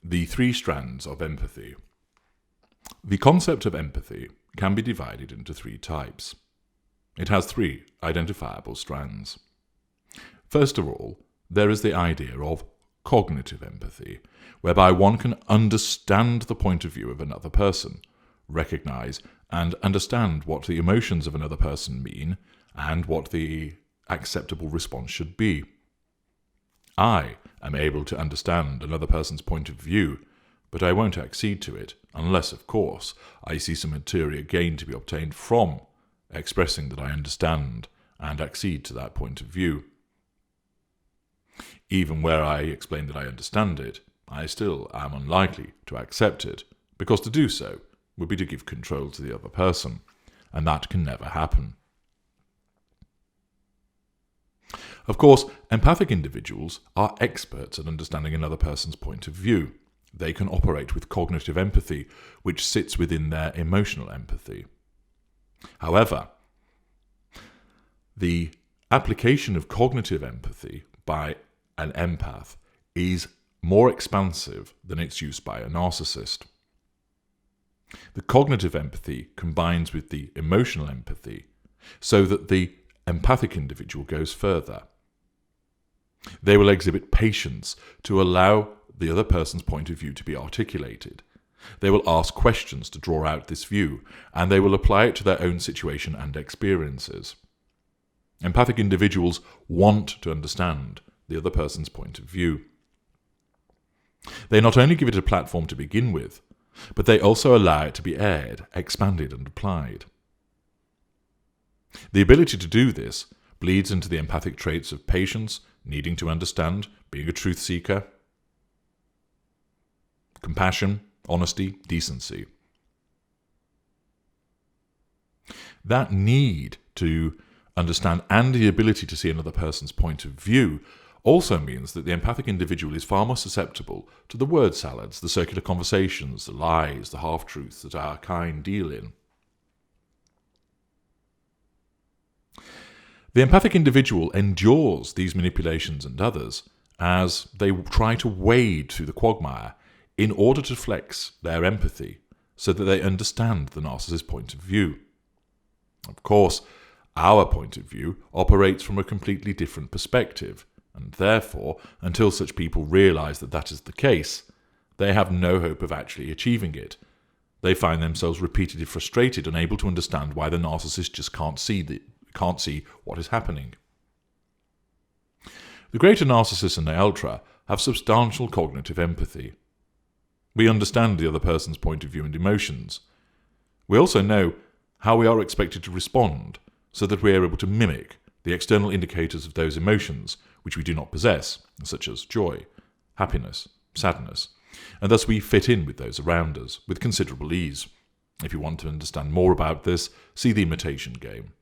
The three strands of empathy. The concept of empathy can be divided into three types. It has three identifiable strands. First of all, there is the idea of cognitive empathy, whereby one can understand the point of view of another person, recognize and understand what the emotions of another person mean, and what the acceptable response should be. I am able to understand another person's point of view, but I won't accede to it, unless, of course, I see some interior gain to be obtained from expressing that I understand and accede to that point of view. Even where I explain that I understand it, I still am unlikely to accept it, because to do so would be to give control to the other person, and that can never happen. Of course, empathic individuals are experts at understanding another person's point of view. They can operate with cognitive empathy, which sits within their emotional empathy. However, the application of cognitive empathy by an empath is more expansive than its use by a narcissist. The cognitive empathy combines with the emotional empathy so that the empathic individual goes further. They will exhibit patience to allow the other person's point of view to be articulated. They will ask questions to draw out this view, and they will apply it to their own situation and experiences. Empathic individuals want to understand the other person's point of view. They not only give it a platform to begin with, but they also allow it to be aired, expanded, and applied. The ability to do this bleeds into the empathic traits of patience, needing to understand, being a truth seeker, compassion, honesty, decency. That need to understand and the ability to see another person's point of view also means that the empathic individual is far more susceptible to the word salads, the circular conversations, the lies, the half-truths that our kind deal in. The empathic individual endures these manipulations and others as they try to wade through the quagmire in order to flex their empathy so that they understand the narcissist's point of view. Of course, our point of view operates from a completely different perspective, and therefore, until such people realize that that is the case, they have no hope of actually achieving it. They find themselves repeatedly frustrated, unable to understand why the narcissist just can't see what is happening. The greater narcissists and the ultra have substantial cognitive empathy. We understand the other person's point of view and emotions. We also know how we are expected to respond so that we are able to mimic the external indicators of those emotions which we do not possess, such as joy, happiness, sadness, and thus we fit in with those around us with considerable ease. If you want to understand more about this, see The Imitation Game.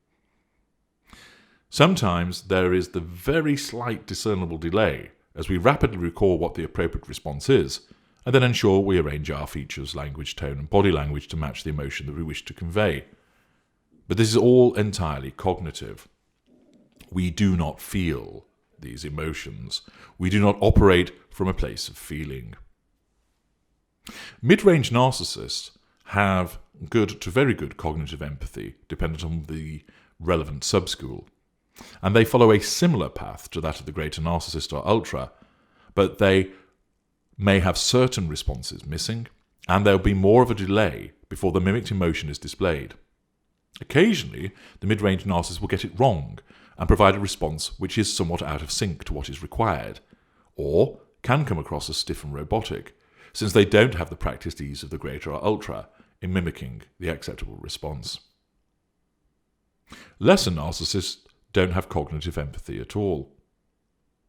Sometimes there is the very slight discernible delay as we rapidly recall what the appropriate response is, and then ensure we arrange our features, language, tone, and body language to match the emotion that we wish to convey. But this is all entirely cognitive. We do not feel these emotions. We do not operate from a place of feeling. Mid-range narcissists have good to very good cognitive empathy, dependent on the relevant subschool. And they follow a similar path to that of the greater narcissist or ultra, but they may have certain responses missing, and there will be more of a delay before the mimicked emotion is displayed. Occasionally, the mid-range narcissist will get it wrong and provide a response which is somewhat out of sync to what is required, or can come across as stiff and robotic, since they don't have the practiced ease of the greater or ultra in mimicking the acceptable response. Lesser narcissists don't have cognitive empathy at all,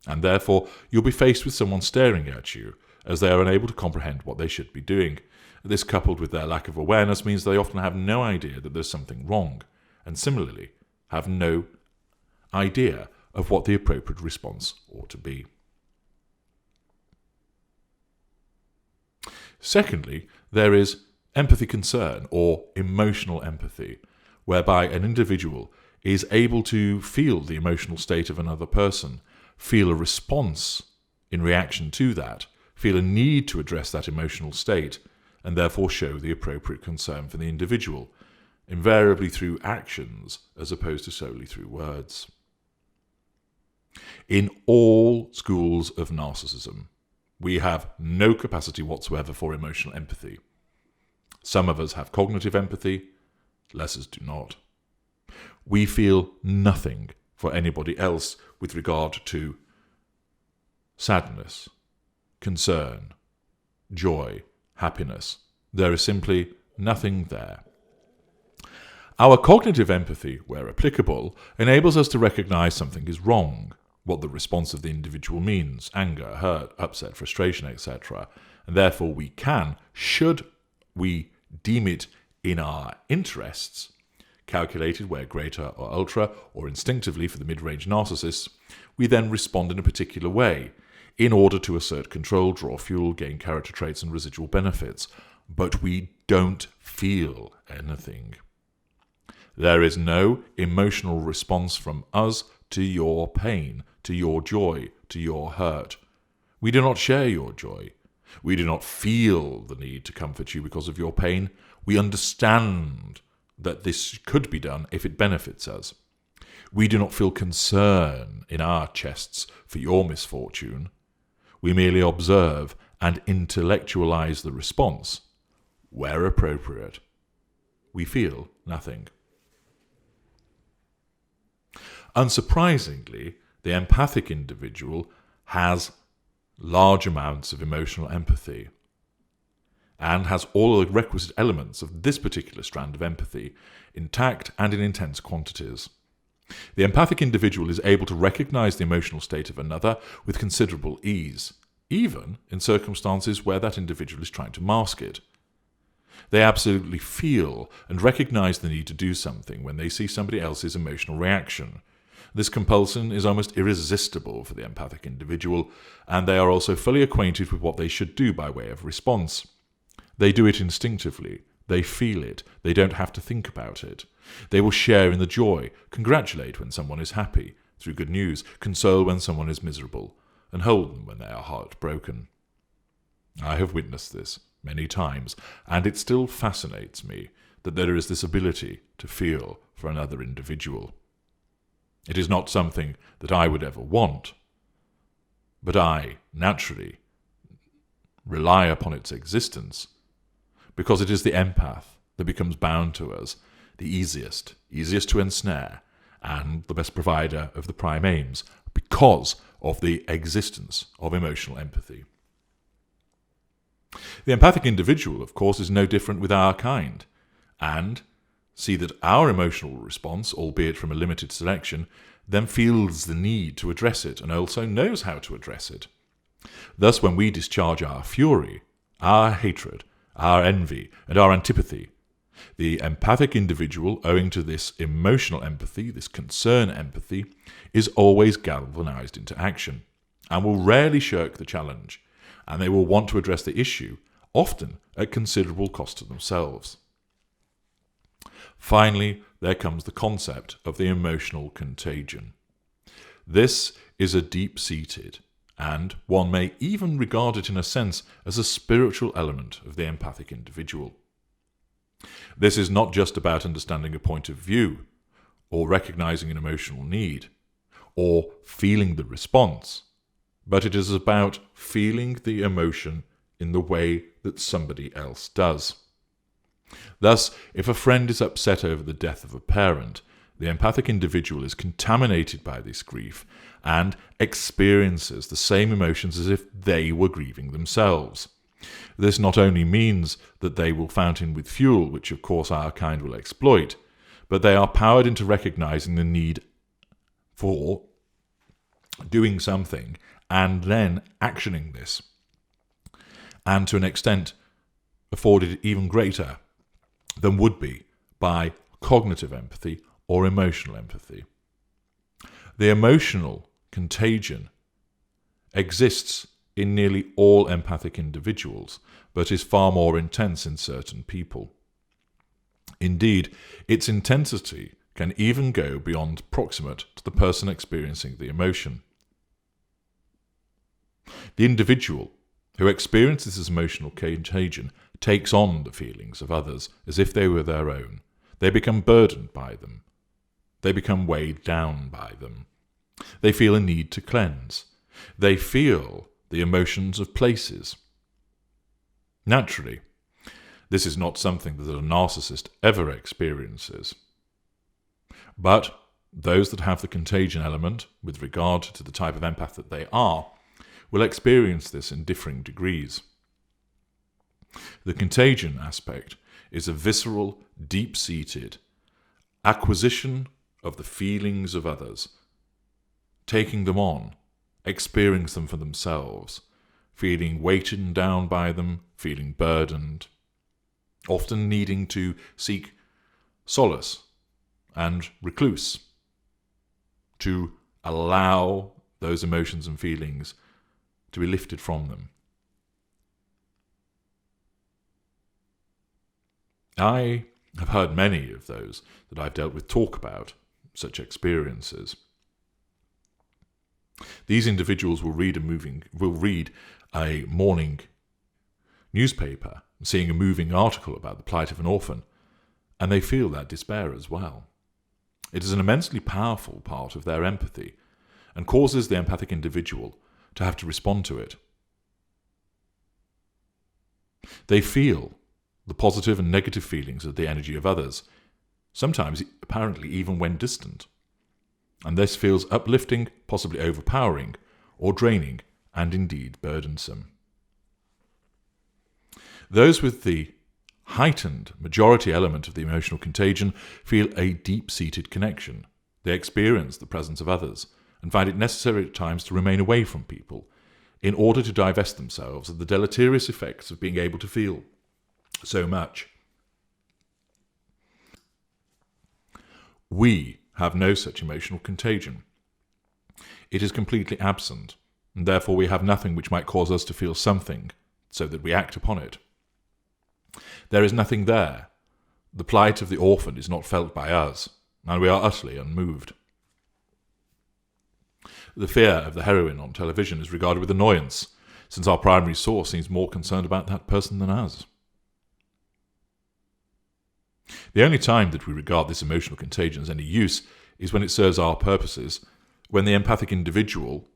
and therefore you'll be faced with someone staring at you as they are unable to comprehend what they should be doing. This, coupled with their lack of awareness, means they often have no idea that there's something wrong, and similarly have no idea of what the appropriate response ought to be. Secondly, there is empathy concern or emotional empathy, whereby an individual is able to feel the emotional state of another person, feel a response in reaction to that, feel a need to address that emotional state, and therefore show the appropriate concern for the individual, invariably through actions as opposed to solely through words. In all schools of narcissism, we have no capacity whatsoever for emotional empathy. Some of us have cognitive empathy, lessers do not. We feel nothing for anybody else with regard to sadness, concern, joy, happiness. There is simply nothing there. Our cognitive empathy, where applicable, enables us to recognize something is wrong, what the response of the individual means, anger, hurt, upset, frustration, etc. And therefore we can, should we deem it in our interests, calculated where greater or ultra, or instinctively for the mid-range narcissists, we then respond in a particular way, in order to assert control, draw fuel, gain character traits and residual benefits. But we don't feel anything. There is no emotional response from us to your pain, to your joy, to your hurt. We do not share your joy. We do not feel the need to comfort you because of your pain. We understand that this could be done if it benefits us. We do not feel concern in our chests for your misfortune. We merely observe and intellectualize the response. Where appropriate, we feel nothing. Unsurprisingly, the empathic individual has large amounts of emotional empathy and has all the requisite elements of this particular strand of empathy intact and in intense quantities. The empathic individual is able to recognize the emotional state of another with considerable ease, even in circumstances where that individual is trying to mask it. They absolutely feel and recognize the need to do something when they see somebody else's emotional reaction. This compulsion is almost irresistible for the empathic individual, and they are also fully acquainted with what they should do by way of response. They do it instinctively. They feel it. They don't have to think about it. They will share in the joy, congratulate when someone is happy, through good news, console when someone is miserable, and hold them when they are heartbroken. I have witnessed this many times, and it still fascinates me that there is this ability to feel for another individual. It is not something that I would ever want, but I, naturally, rely upon its existence, because it is the empath that becomes bound to us, the easiest to ensnare, and the best provider of the prime aims, because of the existence of emotional empathy. The empathic individual, of course, is no different with our kind, and see that our emotional response, albeit from a limited selection, then feels the need to address it and also knows how to address it. Thus, when we discharge our fury, our hatred, our envy, and our antipathy, the empathic individual, owing to this emotional empathy, this concern empathy, is always galvanized into action and will rarely shirk the challenge, and they will want to address the issue, often at considerable cost to themselves. Finally, there comes the concept of the emotional contagion. This is a deep-seated, and one may even regard it in a sense as a spiritual element of the empathic individual. This is not just about understanding a point of view, or recognizing an emotional need, or feeling the response, but it is about feeling the emotion in the way that somebody else does. Thus, if a friend is upset over the death of a parent, the empathic individual is contaminated by this grief and experiences the same emotions as if they were grieving themselves. This not only means that they will fountain with fuel, which of course our kind will exploit, but they are powered into recognizing the need for doing something and then actioning this, and to an extent afforded even greater than would be by cognitive empathy or emotional empathy. The emotional contagion exists in nearly all empathic individuals, but is far more intense in certain people. Indeed, its intensity can even go beyond proximate to the person experiencing the emotion. The individual, who experiences this emotional contagion takes on the feelings of others as if they were their own. They become burdened by them. They become weighed down by them. They feel a need to cleanse. They feel the emotions of places. Naturally, this is not something that a narcissist ever experiences. But those that have the contagion element, with regard to the type of empath that they are, will experience this in differing degrees. The contagion aspect is a visceral, deep-seated acquisition of the feelings of others, taking them on, experiencing them for themselves, feeling weighted down by them, feeling burdened, often needing to seek solace and recluse, to allow those emotions and feelings to be lifted from them. I have heard many of those that I've dealt with talk about such experiences. These individuals will read a morning newspaper, seeing a moving article about the plight of an orphan, and they feel that despair as well. It is an immensely powerful part of their empathy and causes the empathic individual to have to respond to it. They feel the positive and negative feelings of the energy of others, sometimes apparently even when distant. And this feels uplifting, possibly overpowering, or draining, and indeed burdensome. Those with the heightened majority element of the emotional contagion feel a deep-seated connection. They experience the presence of others and find it necessary at times to remain away from people in order to divest themselves of the deleterious effects of being able to feel so much. We have no such emotional contagion. It is completely absent, and therefore we have nothing which might cause us to feel something, so that we act upon it. There is nothing there. The plight of the orphan is not felt by us, and we are utterly unmoved. The fear of the heroine on television is regarded with annoyance, since our primary source seems more concerned about that person than us. The only time that we regard this emotional contagion as any use is when it serves our purposes, when the empathic individual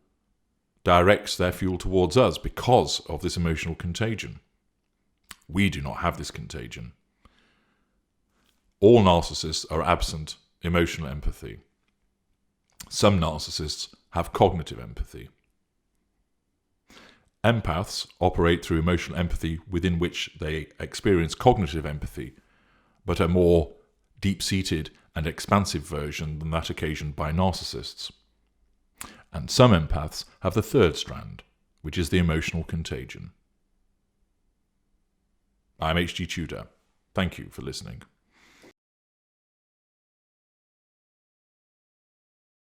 directs their fuel towards us because of this emotional contagion. We do not have this contagion. All narcissists are absent emotional empathy. Some narcissists have cognitive empathy. Empaths operate through emotional empathy within which they experience cognitive empathy, but a more deep-seated and expansive version than that occasioned by narcissists. And some empaths have the third strand, which is the emotional contagion. I'm H.G. Tudor. Thank you for listening.